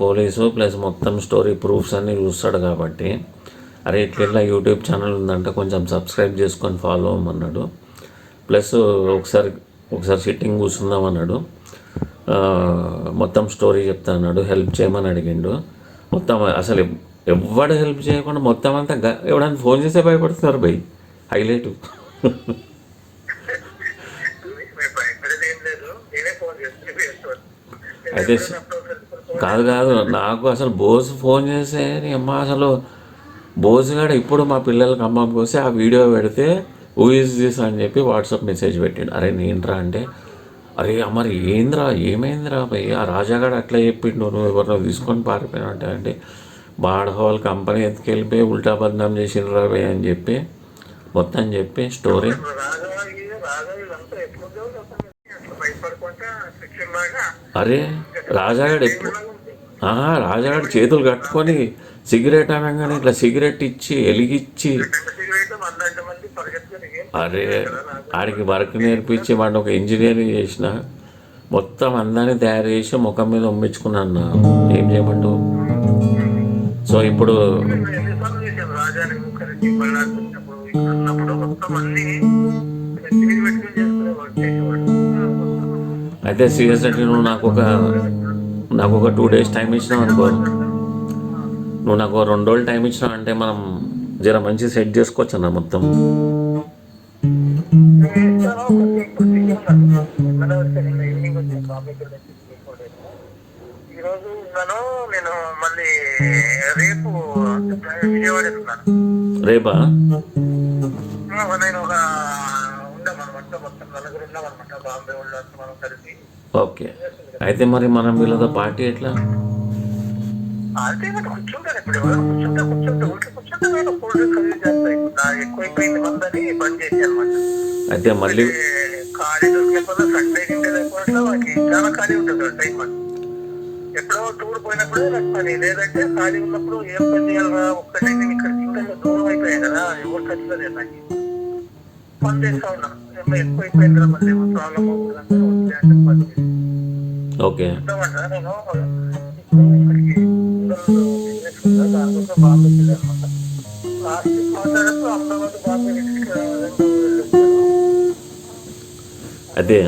Police plus మొత్తం story proofs అన్నీ చూస్తాడు కాబట్టి అరే ఇట్లా యూట్యూబ్ ఛానల్ ఉందంటే కొంచెం సబ్స్క్రైబ్ చేసుకొని ఫాలో అవ్వమన్నాడు. ప్లస్ ఒకసారి సిట్టింగ్ కూర్చుందాం అన్నాడు. మొత్తం స్టోరీ చెప్తా అన్నాడు. హెల్ప్ చేయమని అడిగిండు. మొత్తం అసలు ఎవడు హెల్ప్ చేయకుండా మొత్తం అంతా ఎవడన్నా ఫోన్ చేస్తే భయపడుతున్నారు భయ్. హైలైట్ అయితే కాదు నాకు అసలు బోస్ ఫోన్ చేస్తే అమ్మ అసలు బోసుగాడు ఇప్పుడు మా పిల్లలకి అమ్మకి వస్తే ఆ వీడియో పెడితే హూ ఇస్ దిస్ అని చెప్పి వాట్సాప్ మెసేజ్ పెట్టాడు. అరే నేనురా అంటే అరే మరి ఏంద్రా ఏమైందిరా భయ్ ఆ రాజాగాడు అట్లా చెప్పిండు నువ్వు ఎవరినో తీసుకొని పారిపోయినట్టే అంటే బాడహోల్ కంపెనీ ఎత్తుకెళ్ళిపోయి ఉల్టా బద్నాం చేసిండ్రా భయ్ అని చెప్పి మొత్తం చెప్పి స్టోరీ. అరే రాజాగాడు రాజాగాడు చేతులు కట్టుకొని సిగరెట్ అనగానే ఇట్లా సిగరెట్ ఇచ్చి ఎలిగిచ్చి అరే ఆడికి వర్క్ నేర్పించి వాడిని ఒక ఇంజనీరింగ్ చేసిన మొత్తం అందరినీ తయారు చేసి ముఖం మీద ఉమ్మించుకున్నాను. ఏం చేయమంటావు? సో ఇప్పుడు అయితే సీరియస్లీ నువ్వు నాకు ఒక 2 days టైం ఇచ్చినావు అనుకో, నువ్వు నాకు 2 రోజులు టైం ఇచ్చినావు అంటే మనం జర మంచి సెట్ చేసుకోవచ్చు అన్న మొత్తం. రేపా? ఓకే అయితే మరి మనం వీళ్ళతో పార్టీ ఎట్లా? అయితే మళ్ళీ ఎప్పుడో టూర్ పోయినప్పుడు పని లేదంటే ఖాళీ ఉన్నప్పుడు ఏం పని చేయాలరా ఒక్కటే నేను ఇక్కడ ఇంకా దూరం అయిపోయాయి కదా ఎవరు ఖచ్చితంగా నాకు పని చేస్తా ఉన్నాను. ఎక్కువ అయిపోయిందిరా మళ్ళీ ప్రాబ్లం అవుతుంది అంటే పని ఓకే నేను ఇక్కడికి దానికోసం బాంబే వెళ్ళాను అనమాట. లాస్ట్ మాట్లాడప్పుడు అమరావతి బాంబే అదే